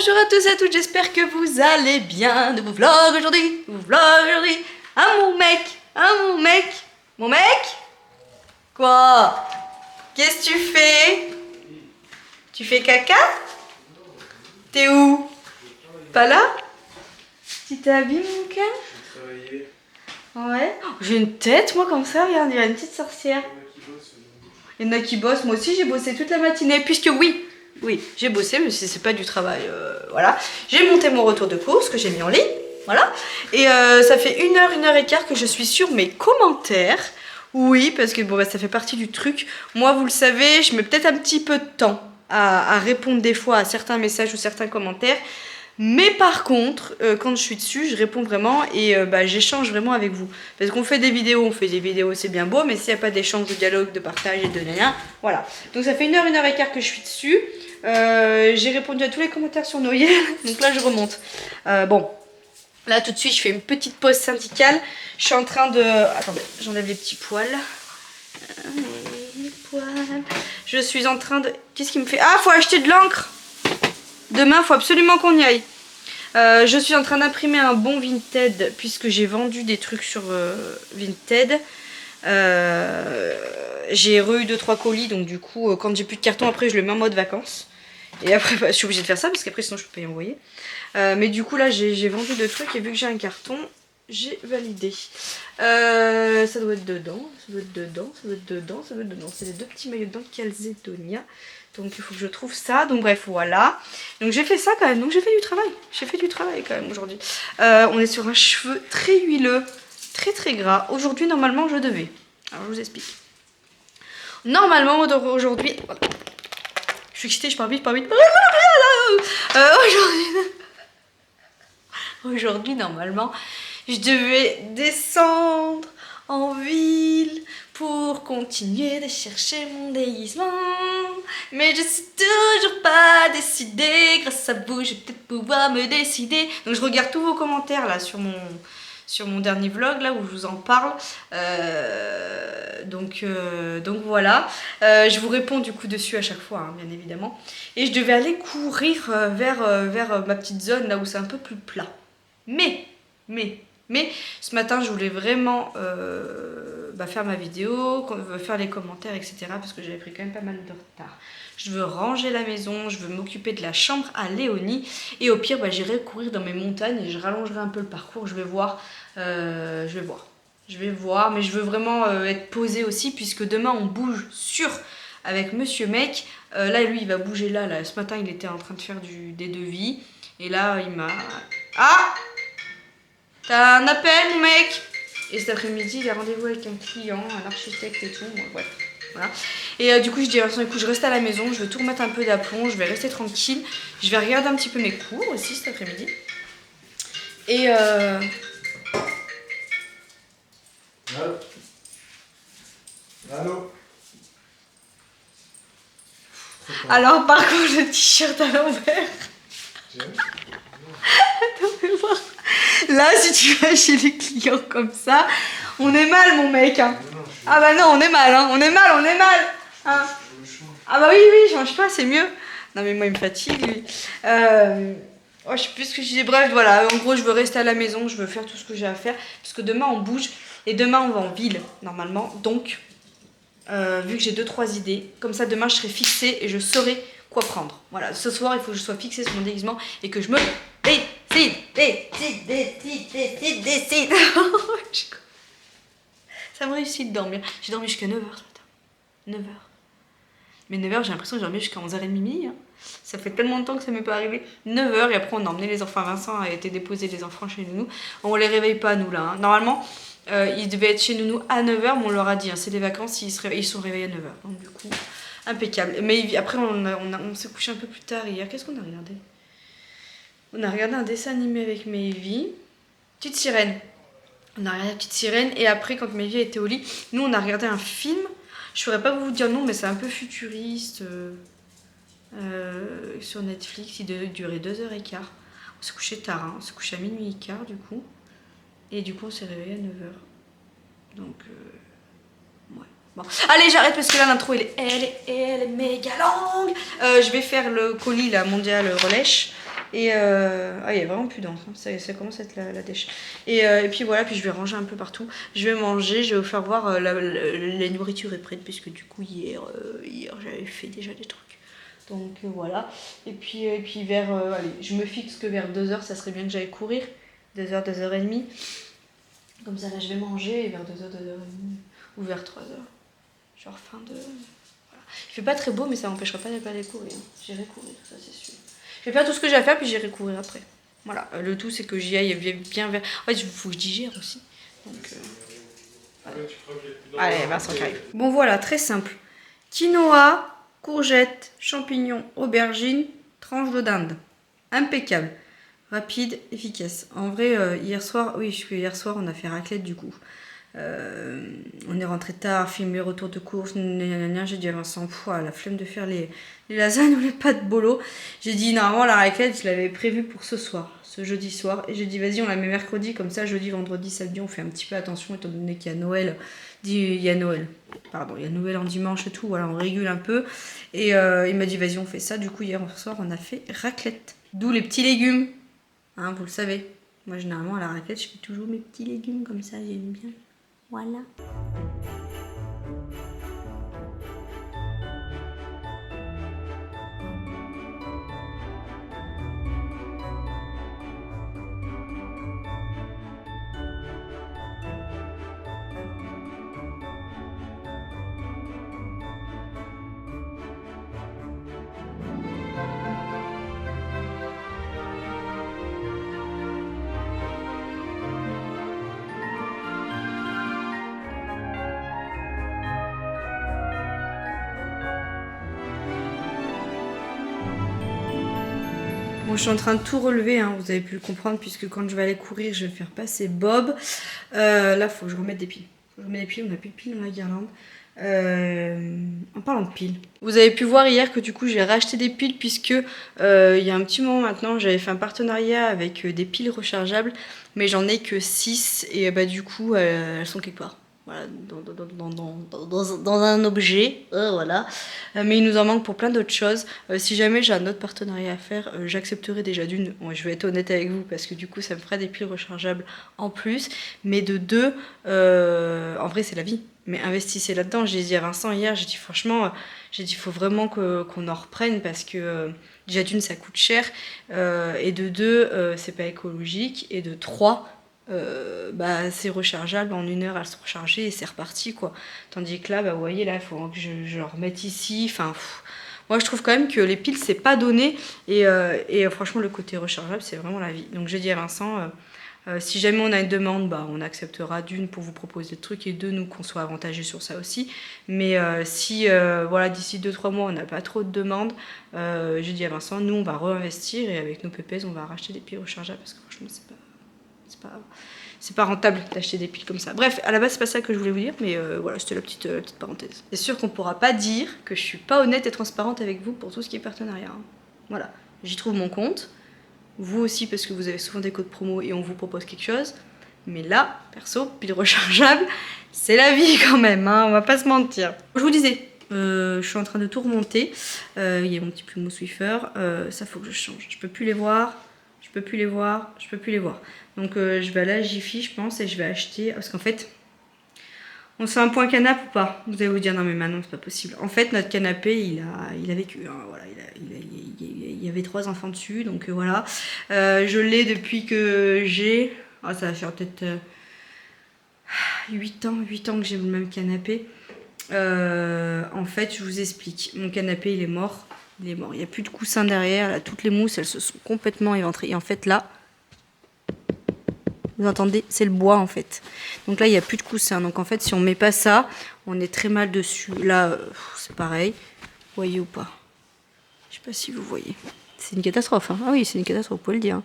Bonjour à tous et à toutes, j'espère que vous allez bien. Nouveau vlog aujourd'hui, mon mec. Quoi? Qu'est-ce que tu fais? Tu fais caca? T'es où? Pas là? Tu t'habilles mon cœur? Ouais. Oh, j'ai une tête moi comme ça, regarde, il y a une petite sorcière. Il y en a qui bossent, moi aussi j'ai bossé toute la matinée, puisque oui, j'ai bossé, mais c'est pas du travail, voilà. J'ai monté mon retour de course que j'ai mis en ligne, voilà. Et ça fait 1 heure que je suis sur mes commentaires. Oui, parce que bon, bah, ça fait partie du truc. Moi, vous le savez, je mets peut-être un petit peu de temps à répondre des fois à certains messages ou certains commentaires. Mais par contre, quand je suis dessus, je réponds vraiment et bah, j'échange vraiment avec vous. Parce qu'on fait des vidéos, c'est bien beau, mais s'il n'y a pas d'échange, de dialogue, de partage et de rien, voilà. Donc ça fait 1 heure et quart que je suis dessus. J'ai répondu à tous les commentaires sur Noël, donc là je remonte. Bon, là tout de suite je fais une petite pause syndicale. Je suis en train de... Attendez, j'enlève les petits poils. Les poils. Je suis en train de... Qu'est-ce qui me fait... Ah, faut acheter de l'encre. Demain, faut absolument qu'on y aille. Je suis en train d'imprimer un bon Vinted puisque j'ai vendu des trucs sur Vinted. J'ai eu 2-3 colis, donc du coup, quand j'ai plus de carton, après je le mets en mode vacances. Et après, bah, je suis obligée de faire ça parce qu'après, sinon, je peux pas y envoyer. Mais du coup, là, j'ai vendu 2 trucs et vu que j'ai un carton, j'ai validé. Ça doit être dedans, ça doit être dedans, ça doit être dedans, ça doit être dedans. C'est les 2 petits maillots de bain Calzedonia. Donc il faut que je trouve ça. Donc bref, voilà. Donc j'ai fait ça quand même. Donc j'ai fait du travail. J'ai fait du travail quand même aujourd'hui. On est sur un cheveu très huileux, très très gras. Aujourd'hui, normalement, je devais. Alors je vous explique. Normalement, aujourd'hui... Je suis excitée, je parle vite, Aujourd'hui, normalement, je devais descendre en ville pour continuer de chercher mon déguisement. Mais je suis toujours pas décidée. Grâce à vous, je vais peut-être pouvoir me décider. Donc je regarde tous vos commentaires là sur mon dernier vlog là où je vous en parle. Donc voilà. Je vous réponds du coup dessus à chaque fois, hein, bien évidemment. Et je devais aller courir vers ma petite zone là où c'est un peu plus plat. Mais, ce matin, je voulais vraiment faire ma vidéo, faire les commentaires, etc. Parce que j'avais pris quand même pas mal de retard. Je veux ranger la maison, je veux m'occuper de la chambre à Léonie. Et au pire, j'irai courir dans mes montagnes et je rallongerai un peu le parcours. Je vais voir. Mais je veux vraiment être posée aussi. Puisque demain, on bouge avec Monsieur Mec. Là, lui, il va bouger là. Ce matin, il était en train de faire des devis. Et là, il m'a... Ah! T'as un appel, mon mec? Et cet après-midi, il a rendez-vous avec un client, un architecte et tout. Bon, bref, voilà. Et du coup, je dis, écoute, je reste à la maison, je vais tout remettre un peu d'aplomb, je vais rester tranquille. Je vais regarder un petit peu mes cours aussi cet après-midi. Et Allô? Allô? alors, par contre, le t-shirt à l'envers. Attends, fais voir. Là, si tu vas chez les clients comme ça, on est mal, mon mec. Hein. Ah bah non, on est mal. Hein. On est mal. Hein. Ah bah oui, change pas, c'est mieux. Non mais moi, il me fatigue, lui. Je sais plus ce que je disais. Bref, voilà. En gros, je veux rester à la maison. Je veux faire tout ce que j'ai à faire. Parce que demain, on bouge. Et demain, on va en ville, normalement. Donc, vu que j'ai 2-3 idées, comme ça, demain, je serai fixée et je saurai quoi prendre. Voilà, ce soir, il faut que je sois fixée sur mon déguisement et que je me décide. Ça me réussit de dormir. J'ai dormi jusqu'à 9h ce matin. 9h. Mais 9h, j'ai l'impression que j'ai dormi jusqu'à 11h30 midi. Hein. Ça fait tellement de temps que ça m'est pas arrivé. 9h et après on a emmené les enfants. Vincent a été déposé les enfants chez nous. On les réveille pas nous là. Hein. Normalement, ils devaient être chez nous à 9h, mais on leur a dit, hein, c'est des vacances, ils sont réveillés à 9h. Donc du coup, impeccable. Mais après, on s'est couché un peu plus tard hier. Qu'est-ce qu'on a regardé? On a regardé un dessin animé avec Maevy. Petite sirène. On a regardé la petite sirène et après, quand Maevy était au lit, nous on a regardé un film. Je pourrais pas vous dire non, mais c'est un peu futuriste. Sur Netflix, il durait 2h15. On s'est couché tard, hein. On s'est couché à minuit et quart du coup. Et du coup, on s'est réveillé à 9h. Donc, ouais. Bon. Allez, j'arrête parce que là, l'intro, elle est méga longue. Je vais faire le colis, la mondiale relèche. Et ah, il y a vraiment plus d'encre, hein. Ça commence à être la dèche. Et puis voilà, puis je vais ranger un peu partout. Je vais manger, je vais vous faire voir la nourriture est prête, puisque du coup hier j'avais fait déjà des trucs. Donc voilà. Et puis vers, allez, je me fixe que vers 2h, ça serait bien que j'aille courir. 2h, 2h30. Comme ça là je vais manger et vers 2h, 2h30 ou vers 3h. Genre fin de... Voilà. Il fait pas très beau mais ça m'empêchera pas d'aller courir. J'irai courir, ça c'est sûr. Je vais faire tout ce que j'ai à faire puis j'irai courir après. Voilà, le tout c'est que j'y aille bien vers... En fait il faut que je digère aussi. Donc allez, Vincent qui arrive. Bon voilà, très simple. Quinoa, courgettes, champignons, aubergines, tranche de dinde. Impeccable. Rapide, efficace. En vrai, hier soir on a fait raclette du coup. On est rentré tard, filmé retour de course, j'ai dit à Vincent, la flemme de faire les lasagnes ou les pâtes bolo. J'ai dit normalement la raclette je l'avais prévue pour ce jeudi soir, et j'ai dit vas-y on la met mercredi, comme ça jeudi, vendredi, samedi on fait un petit peu attention étant donné qu'il y a Noël, il y a Noël en dimanche et tout, voilà on régule un peu, et il m'a dit vas-y on fait ça, du coup hier soir on a fait raclette, d'où les petits légumes, hein, vous le savez, moi généralement à la raclette je fais toujours mes petits légumes comme ça, j'aime bien. Voilà. Bon, je suis en train de tout relever, hein, vous avez pu le comprendre, puisque quand je vais aller courir, je vais faire passer Bob. Là, il faut que je remette des piles. On n'a plus de piles dans la guirlande. En parlant de piles, vous avez pu voir hier que du coup j'ai racheté des piles, puisque il y a un petit moment maintenant j'avais fait un partenariat avec des piles rechargeables, mais j'en ai que 6 et bah du coup elles sont quelque part. Voilà, dans un objet, voilà. Mais il nous en manque pour plein d'autres choses. Si jamais j'ai un autre partenariat à faire, j'accepterai déjà d'une. Bon, je vais être honnête avec vous parce que du coup ça me ferait des piles rechargeables en plus. Mais de deux, en vrai c'est la vie. Mais investissez là-dedans. J'ai dit à Vincent hier, j'ai dit franchement, faut vraiment qu'on en reprenne parce que déjà d'une ça coûte cher et de deux c'est pas écologique et de trois c'est rechargeable, en 1 heure elles sont rechargées et c'est reparti quoi. Tandis que là, vous voyez là, il faut que je le remette ici. Enfin, moi je trouve quand même que les piles c'est pas donné et franchement le côté rechargeable c'est vraiment la vie. Donc j'ai dit à Vincent, si jamais on a une demande, on acceptera d'une pour vous proposer le truc et deux nous qu'on soit avantagés sur ça aussi. Mais si voilà d'ici 2-3 mois on n'a pas trop de demandes, j'ai dit à Vincent, nous on va réinvestir et avec nos pépés on va racheter des piles rechargeables parce que franchement c'est pas rentable d'acheter des piles comme ça. Bref, à la base c'est pas ça que je voulais vous dire, mais voilà, c'était la petite parenthèse. C'est sûr qu'on pourra pas dire que je suis pas honnête et transparente avec vous pour tout ce qui est partenariat, hein. Voilà, j'y trouve mon compte. Vous aussi parce que vous avez souvent des codes promo et on vous propose quelque chose. Mais là, perso, pile rechargeable, c'est la vie quand même, hein, on va pas se mentir. Je vous disais, je suis en train de tout remonter. Il y a mon petit plumeau Swiffer, ça faut que je change. Je peux plus les voir. Je peux plus les voir. Donc je vais aller à Jiffy je pense et je vais acheter, parce qu'en fait on se fait un point canapé ou pas? Vous allez vous dire non mais Manon c'est pas possible. En fait notre canapé il a vécu, hein, voilà, il y avait 3 enfants dessus, donc voilà. Je l'ai depuis que j'ai, ça va faire peut-être 8 ans que j'ai le même canapé. En fait je vous explique, mon canapé il est mort. Il n'y a plus de coussin derrière, là, toutes les mousses elles se sont complètement éventrées. Et en fait là, vous entendez, c'est le bois en fait. Donc là il n'y a plus de coussin. Donc en fait si on met pas ça, on est très mal dessus. Là c'est pareil. Vous voyez ou pas? Je sais pas si vous voyez. C'est une catastrophe, hein. Ah oui c'est une catastrophe, vous pouvez le dire, hein.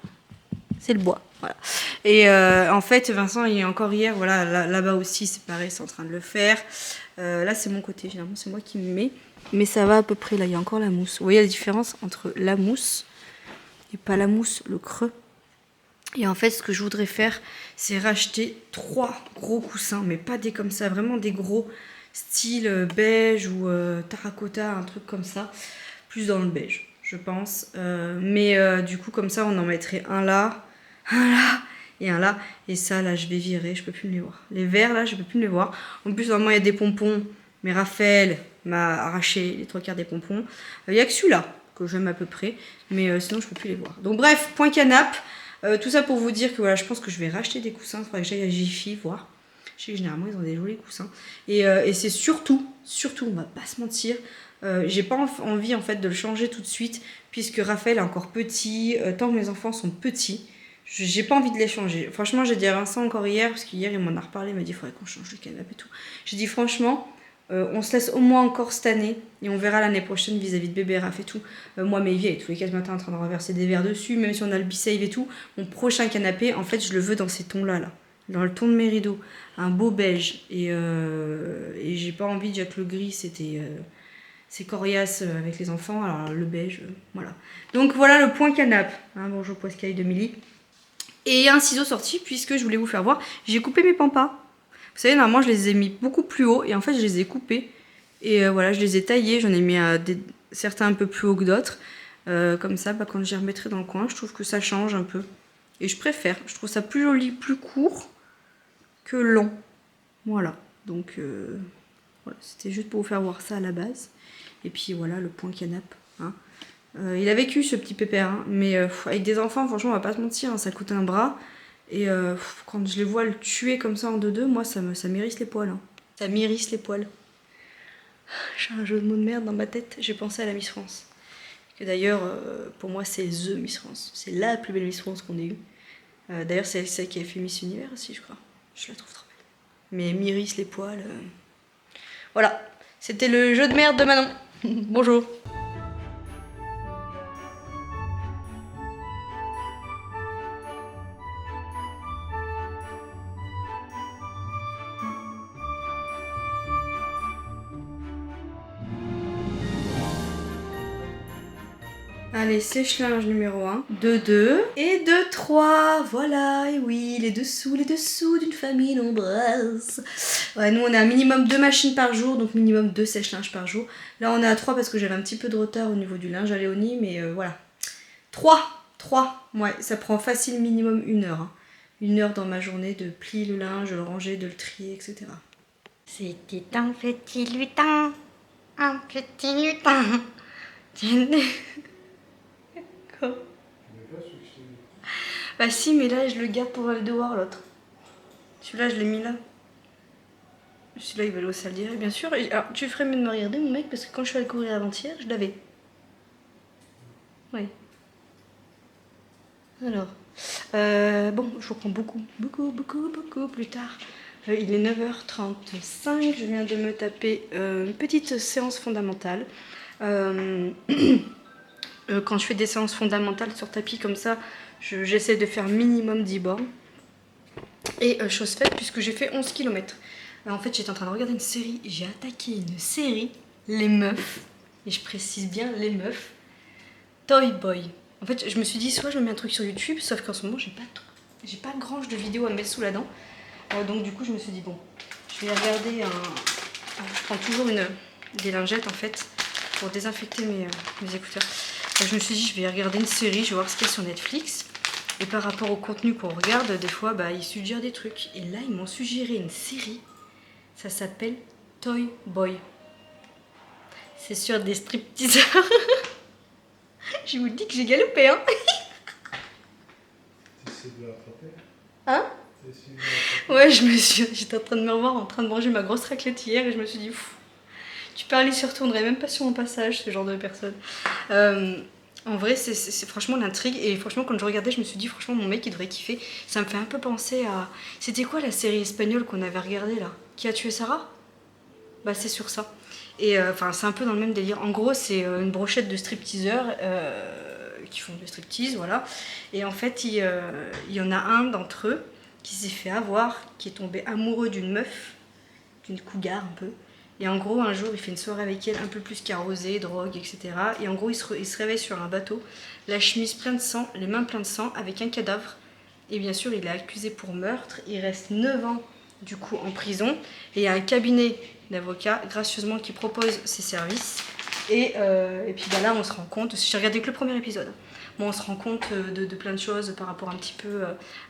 C'est le bois, voilà. Et en fait Vincent il est encore hier, voilà, là-bas aussi c'est pareil, c'est en train de le faire. Là c'est mon côté, généralement c'est moi qui me mets. Mais ça va à peu près, là il y a encore la mousse. Vous voyez la différence entre la mousse et pas la mousse, le creux. Et en fait ce que je voudrais faire c'est racheter 3 gros coussins, mais pas des comme ça, vraiment des gros, style beige ou terracotta, un truc comme ça, plus dans le beige. je pense. Du coup, comme ça, on en mettrait un là et un là. Et ça, là, je vais virer, je peux plus me les voir. Les verts, là, je peux plus me les voir. En plus, normalement, il y a des pompons, mais Raphaël m'a arraché les 3/4 des pompons. Il y a que celui-là, que j'aime à peu près, mais sinon, je peux plus les voir. Donc bref, point canap'. Tout ça pour vous dire que voilà, je pense que je vais racheter des coussins. Il faudrait que j'aille à Jiffy voir. Je sais que généralement, ils ont des jolis coussins. Et c'est surtout, on va pas se mentir, j'ai pas envie en fait de le changer tout de suite, puisque Raphaël est encore petit, tant que mes enfants sont petits. J'ai pas envie de les changer. Franchement, j'ai dit à Vincent encore hier, parce qu'hier il m'en a reparlé, il m'a dit il faudrait qu'on change le canapé et tout. J'ai dit franchement, on se laisse au moins encore cette année, et on verra l'année prochaine vis-à-vis de bébé Raph et tout. Moi, mes vieilles, tous les 4 matins en train de renverser des verres dessus, même si on a le B-Save et tout, mon prochain canapé, en fait, je le veux dans ces tons-là, là. Dans le ton de mes rideaux, un beau beige, et j'ai pas envie, déjà que le gris, c'est coriace avec les enfants, alors le beige, voilà. Donc voilà le point canap', hein, bonjour Poiscaille de Milly. Et un ciseau sorti, puisque je voulais vous faire voir, j'ai coupé mes pampas. Vous savez, normalement, je les ai mis beaucoup plus haut, et en fait, je les ai coupés. Et voilà, je les ai taillés, j'en ai mis certains un peu plus haut que d'autres. Comme ça, quand j'y remettrai dans le coin, je trouve que ça change un peu. Et je préfère, je trouve ça plus joli, plus court que long. Voilà, donc voilà, c'était juste pour vous faire voir ça à la base. Et puis voilà, le point canap'. Hein. Il a vécu ce petit pépère, hein, mais avec des enfants, franchement, on va pas se mentir, hein, ça coûte un bras. Et quand je les vois le tuer comme ça en deux-deux, moi, ça m'érisse les poils. Hein. Ça m'irrisse les poils. J'ai un jeu de mots de merde dans ma tête, j'ai pensé à la Miss France. Que d'ailleurs, pour moi, c'est THE Miss France. C'est la plus belle Miss France qu'on ait eue. D'ailleurs, c'est celle qui a fait Miss Univers aussi, je crois. Je la trouve trop belle. Mais m'irrisse les poils. Voilà, c'était le jeu de merde de Manon. Bonjour. Allez, sèche-linge numéro 1, de 2 et de 3. Voilà, et oui, les dessous d'une famille nombreuse. Ouais, nous on a un minimum 2 machines par jour, donc minimum 2 sèche-linge par jour. Là on est à 3 parce que j'avais un petit peu de retard au niveau du linge à Léonie, mais voilà. 3, ouais, ça prend facile minimum 1 heure. Hein. 1 heure dans ma journée de plier le linge, de le ranger, de le trier, etc. C'était un petit lutin, un petit lutin. Quoi? Bah si, mais là je le garde pour aller devoir l'autre. Celui-là je l'ai mis là. Celui-là il va aller au salle direct, bien sûr. Et, alors tu ferais mieux de me regarder mon mec, parce que quand je suis allée courir avant-hier, je l'avais. Oui. Alors. Bon, je reprends beaucoup plus tard. Il est 9h35, je viens de me taper une petite séance fondamentale. Quand je fais des séances fondamentales sur tapis comme ça, j'essaie de faire minimum 10 bornes. Et chose faite, puisque j'ai fait 11 km. En fait, j'étais en train de regarder une série, j'ai attaqué une série, Les Meufs, et je précise bien Les Meufs, Toy Boy. En fait, je me suis dit, soit je me mets un truc sur YouTube, sauf qu'en ce moment, j'ai pas grange de vidéos à mettre sous la dent. Donc du coup, je me suis dit, bon, je vais regarder je prends toujours des lingettes, en fait, pour désinfecter mes écouteurs. Je me suis dit, je vais regarder une série, je vais voir ce qu'il y a sur Netflix. Et par rapport au contenu qu'on regarde, des fois, ils suggèrent des trucs. Et là, ils m'ont suggéré une série. Ça s'appelle Toy Boy. C'est sur des stripteaseurs. Je vous dis que j'ai galopé, hein. T'essaies de l'attraper? Hein? Ouais, j'étais en train de me revoir en train de manger ma grosse raclette hier et je me suis dit, tu parlais, s'y retournerait même pas sur mon passage, ce genre de personne. En vrai, c'est franchement l'intrigue. Et franchement, quand je regardais, je me suis dit, franchement, mon mec, il devrait kiffer. Ça me fait un peu penser à... C'était quoi la série espagnole qu'on avait regardée, là? Qui a tué Sarah? Bah, c'est sur ça. Et enfin, c'est un peu dans le même délire. En gros, c'est une brochette de stripteaseurs qui font du striptease, voilà. Et en fait, il y en a un d'entre eux qui s'est fait avoir, qui est tombé amoureux d'une meuf, d'une cougar un peu. Et en gros, un jour, il fait une soirée avec elle, un peu plus qu'arrosée, drogue, etc. Et en gros, il se réveille sur un bateau, la chemise pleine de sang, les mains pleines de sang, avec un cadavre. Et bien sûr, il est accusé pour meurtre. Il reste 9 ans, du coup, en prison. Et il y a un cabinet d'avocats, gracieusement, qui propose ses services. Et puis bah là on se rend compte, j'ai regardé que le premier épisode, bon, on se rend compte de plein de choses par rapport un petit peu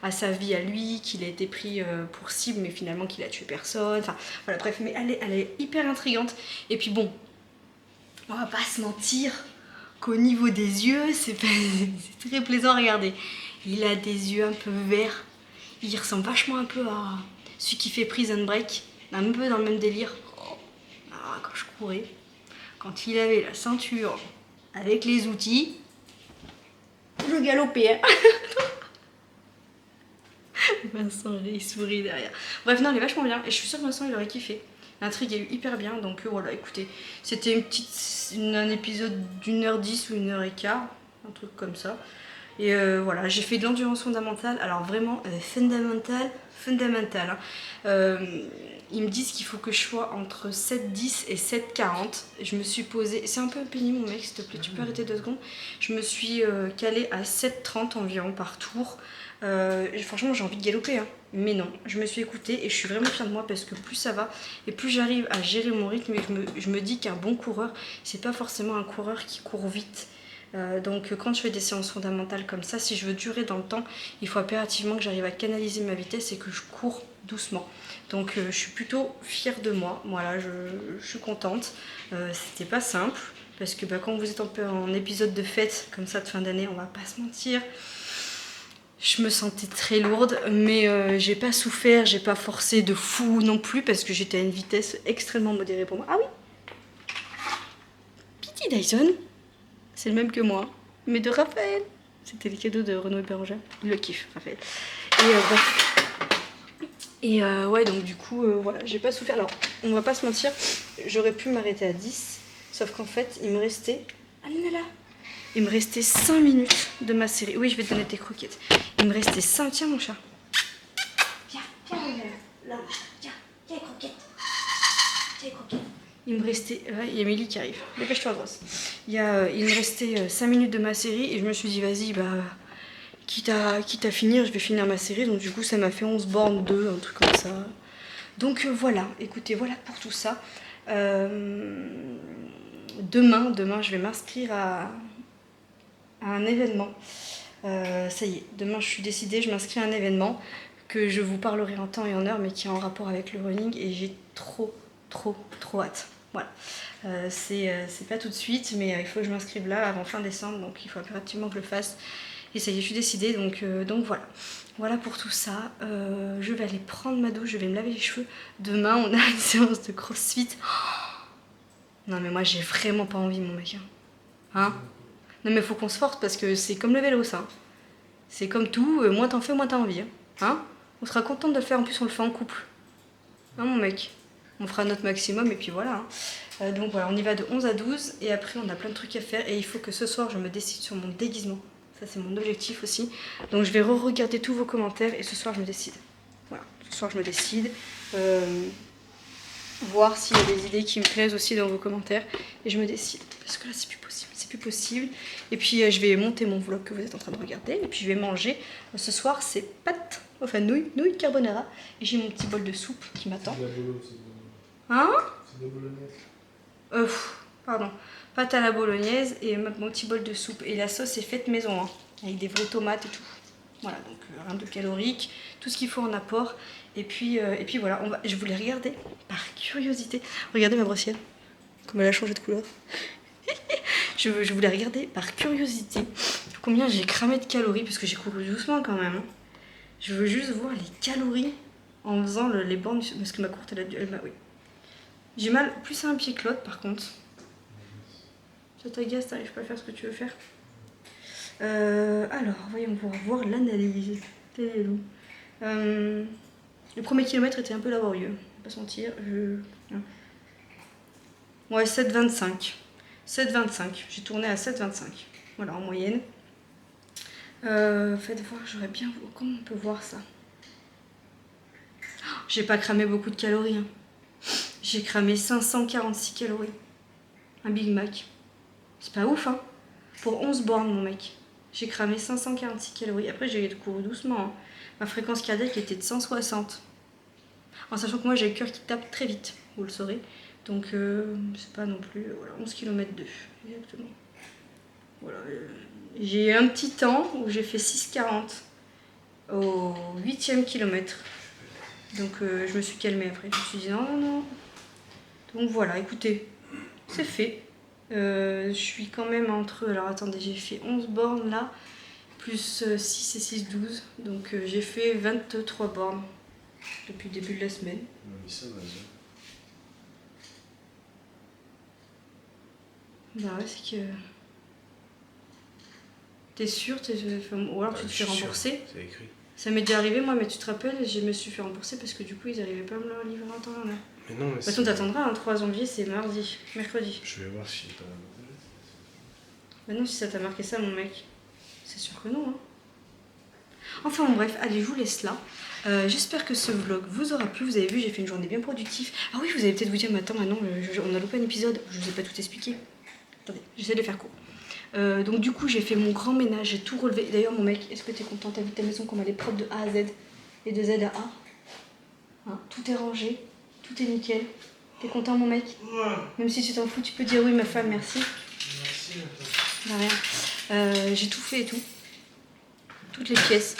à sa vie à lui, qu'il a été pris pour cible mais finalement qu'il a tué personne, enfin voilà bref, mais elle est hyper intrigante. Et puis bon, on va pas se mentir qu'au niveau des yeux c'est très plaisant à regarder. Il a des yeux un peu verts, il ressemble vachement un peu à celui qui fait Prison Break, un peu dans le même délire. Ah, quand je courais, quand il avait la ceinture avec les outils, je galopais. Hein. Vincent, il sourit derrière. Bref, non, il est vachement bien et je suis sûre que Vincent il aurait kiffé. L'intrigue est hyper bien, donc voilà, écoutez, c'était un épisode d'1h10 ou 1h15, un truc comme ça. Et voilà, j'ai fait de l'endurance fondamentale, alors vraiment fondamentale. Hein. Ils me disent qu'il faut que je sois entre 7,10 et 7,40. Je me suis posée, c'est un peu pénible mon mec, s'il te plaît, tu peux arrêter 2 secondes. Je me suis calée à 7,30 environ par tour. Franchement j'ai envie de galoper, hein. Mais non, je me suis écoutée et je suis vraiment fière de moi parce que plus ça va et plus j'arrive à gérer mon rythme. Et je me dis qu'un bon coureur, c'est pas forcément un coureur qui court vite. Donc quand je fais des séances fondamentales comme ça, si je veux durer dans le temps, il faut impérativement que j'arrive à canaliser ma vitesse et que je cours doucement. Donc je suis plutôt fière de moi, voilà, je suis contente. C'était pas simple, parce que quand vous êtes en épisode de fête, comme ça de fin d'année, on va pas se mentir, je me sentais très lourde, mais j'ai pas souffert, j'ai pas forcé de fou non plus, parce que j'étais à une vitesse extrêmement modérée pour moi. Ah oui, Petit Dyson, c'est le même que moi, mais de Raphaël. C'était les cadeaux de Renaud et Bérangère. Il le kiffe, Raphaël. Et bref. Et ouais, donc du coup, voilà, j'ai pas souffert. Alors, on va pas se mentir, j'aurais pu m'arrêter à 10, sauf qu'en fait, il me restait... Ah là là, il me restait 5 minutes de ma série. Oui, je vais te donner tes croquettes. Il me restait 5... Tiens, mon chat. Viens, là, tiens, les croquettes. Tiens, les croquettes. Il me restait... Ouais, il y a Émilie qui arrive. Dépêche-toi, grosse. Il me restait 5 minutes de ma série et je me suis dit, vas-y, quitte à finir, je vais finir ma série. Donc du coup, ça m'a fait 11 bornes 2, un truc comme ça. Donc voilà, écoutez, voilà pour tout ça. Demain, je vais m'inscrire à un événement. Ça y est, demain je suis décidée, je m'inscris à un événement que je vous parlerai en temps et en heure, mais qui est en rapport avec le running et j'ai trop hâte. Voilà, c'est pas tout de suite, mais il faut que je m'inscrive là avant fin décembre, donc il faut impérativement que je le fasse. Et ça y est, je suis décidée, donc voilà. Voilà pour tout ça. Je vais aller prendre ma douche, je vais me laver les cheveux. Demain, on a une séance de crossfit. Oh non mais moi, j'ai vraiment pas envie, mon mec. Hein? Non mais faut qu'on se force parce que c'est comme le vélo, ça. C'est comme tout, moins t'en fais, moins t'as envie. Hein? On sera contente de le faire, en plus on le fait en couple. Hein, mon mec? On fera notre maximum et puis voilà. Hein. Donc voilà, on y va de 11 à 12 et après on a plein de trucs à faire et il faut que ce soir je me décide sur mon déguisement. Ça c'est mon objectif aussi. Donc je vais re-regarder tous vos commentaires et ce soir je me décide. Voilà, ce soir je me décide. Voir s'il y a des idées qui me plaisent aussi dans vos commentaires et je me décide. Parce que là c'est plus possible, c'est plus possible. Et puis je vais monter mon vlog que vous êtes en train de regarder et puis je vais manger. Ce soir c'est pâtes, enfin nouilles carbonara et j'ai mon petit bol de soupe qui m'attend. Hein? C'est de la bolognaise. Pardon, pâte à la bolognaise et mon petit bol de soupe. Et la sauce est faite maison, hein, avec des vraies tomates et tout. Voilà, donc rien de calorique, tout ce qu'il faut en apport. Et puis voilà, je voulais regarder par curiosité. Regardez ma brossière, comme elle a changé de couleur. je voulais regarder par curiosité combien j'ai cramé de calories, parce que j'ai couru doucement quand même. Hein. Je veux juste voir les calories en faisant les bornes, parce que ma courte, oui. J'ai mal plus à un pied que l'autre par contre. Ça t'agace, t'arrives pas à faire ce que tu veux faire. Alors, voyons voir l'analyse. Le premier kilomètre était un peu laborieux, on va pas se mentir. Ouais, 7,25. 7,25. J'ai tourné à 7,25. Voilà, en moyenne. Faites voir, j'aurais bien... Comment on peut voir ça? Oh, j'ai pas cramé beaucoup de calories. Hein. J'ai cramé 546 calories. Un Big Mac. C'est pas ouf, hein? Pour 11 bornes, mon mec. J'ai cramé 546 calories. Après, j'ai couru doucement. Hein. Ma fréquence cardiaque était de 160. En sachant que moi, j'ai le cœur qui tape très vite. Vous le saurez. Donc c'est pas non plus, voilà, 11 km 2 exactement. Voilà, j'ai un petit temps où j'ai fait 6,40 au 8e kilomètre. Donc je me suis calmée après, je me suis dit non, non, non. Donc voilà, écoutez, c'est fait. Je suis quand même entre, alors attendez, j'ai fait 11 bornes là, plus 6 et 6, 12. Donc j'ai fait 23 bornes depuis le début de la semaine. Bah ouais, c'est que... T'es sûr ou alors tu te fais rembourser. C'est écrit. Ça m'est déjà arrivé moi, mais tu te rappelles, je me suis fait rembourser parce que du coup ils arrivaient pas à me le livrer en temps là. Mais non, mais de toute façon t'attendras, 3 janvier c'est mercredi. Je vais voir si t'as... Bah non, si ça t'a marqué ça mon mec. C'est sûr que non. Hein. Enfin bon, bref, allez, je vous laisse là. J'espère que ce vlog vous aura plu. Vous avez vu, j'ai fait une journée bien productive. Ah oui, vous allez peut-être vous dire, mais attends, maintenant on a loupé un épisode. Je vous ai pas tout expliqué. Attendez, j'essaie de faire court. Donc du coup j'ai fait mon grand ménage, j'ai tout relevé. D'ailleurs mon mec, est-ce que t'es content? T'as vu ta maison comme elle est propre de A à Z et de Z à A, hein, tout est rangé, tout est nickel. T'es content mon mec? Ouais. Même si tu t'en fous, tu peux dire oui ma femme, merci. Merci. De rien. J'ai tout fait et tout. Toutes les pièces,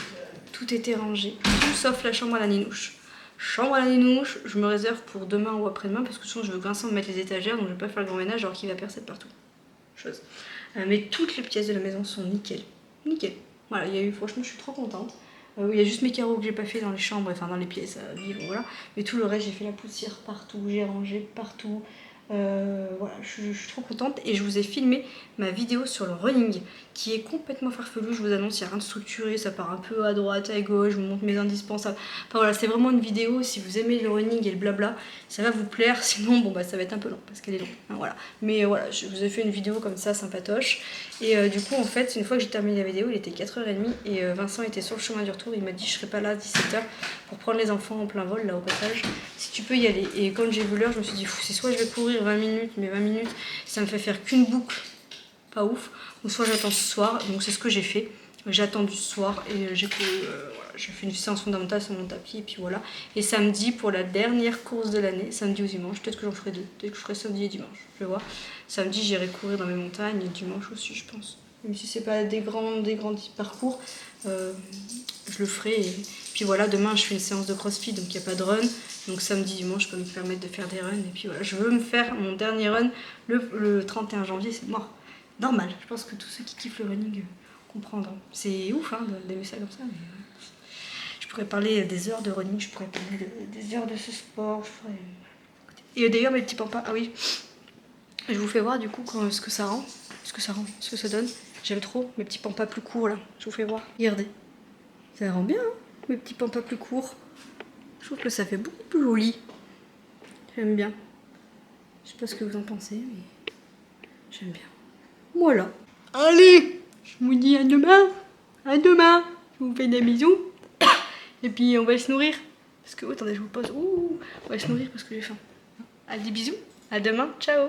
tout était rangé, tout sauf la chambre à la ninouche. Chambre à la ninouche, je me réserve pour demain ou après-demain parce que sinon je veux Vincent me mettre les étagères, donc je vais pas faire le grand ménage alors qu'il va percer de partout. Chose. Mais toutes les pièces de la maison sont nickel. Nickel. Voilà, il y a eu, franchement, je suis trop contente. Il y a juste mes carreaux que j'ai pas fait dans les chambres, enfin dans les pièces à vivre, voilà. Mais tout le reste, j'ai fait la poussière partout, j'ai rangé partout. Voilà, je suis trop contente et je vous ai filmé ma vidéo sur le running qui est complètement farfelue. Je vous annonce, il n'y a rien de structuré, ça part un peu à droite, à gauche, je vous montre mes indispensables. Enfin voilà, c'est vraiment une vidéo, si vous aimez le running et le blabla, ça va vous plaire, sinon bon bah ça va être un peu long parce qu'elle est longue, hein, voilà. Mais voilà, je vous ai fait une vidéo comme ça, sympatoche. Et du coup en fait, une fois que j'ai terminé la vidéo, il était 4h30 et Vincent était sur le chemin du retour, il m'a dit je serai pas là à 17h pour prendre les enfants en plein vol là au passage, si tu peux y aller. Et quand j'ai vu l'heure, je me suis dit c'est soit je vais courir 20 minutes, mais 20 minutes ça me fait faire qu'une boucle, pas ouf, ou soit j'attends ce soir, donc c'est ce que j'ai fait. J'ai attendu ce soir et j'ai couru, voilà, j'ai fait une séance fondamentale sur mon tapis et puis voilà. Et samedi pour la dernière course de l'année, samedi ou dimanche, peut-être que j'en ferai deux, peut-être que je ferai samedi et dimanche, je vais voir. Samedi j'irai courir dans mes montagnes et dimanche aussi je pense. Même si c'est pas des grands parcours, je le ferai. Et puis voilà, demain je fais une séance de crossfit donc il n'y a pas de run. Donc samedi, dimanche je peux me permettre de faire des runs. Et puis voilà, je veux me faire mon dernier run le 31 janvier, c'est mort. Normal, je pense que tous ceux qui kiffent le running comprendront. C'est ouf hein, d'aimer ça comme ça. Mais, je pourrais parler des heures de running, je pourrais parler des heures de ce sport. Et d'ailleurs mes petits pampas, ah oui, je vous fais voir du coup ce que ça rend, ce que ça donne. J'aime trop mes petits pampas plus courts là, je vous fais voir. Regardez, ça rend bien hein, mes petits pampas plus courts. Je trouve que ça fait beaucoup plus joli. J'aime bien. Je sais pas ce que vous en pensez, mais j'aime bien. Voilà. Allez, je vous dis à demain. À demain. Je vous fais des bisous. Et puis on va se nourrir. Parce que, oh, attendez, je vous pose. Ouh, on va se nourrir parce que j'ai faim. Allez, des bisous. À demain. Ciao.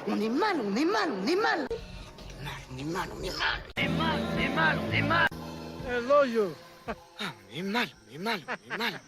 On est mal, on est mal, on est mal. On est mal, on est mal. On est mal, on est mal, on est mal. Hello, you. On est mal, on est mal, on est mal.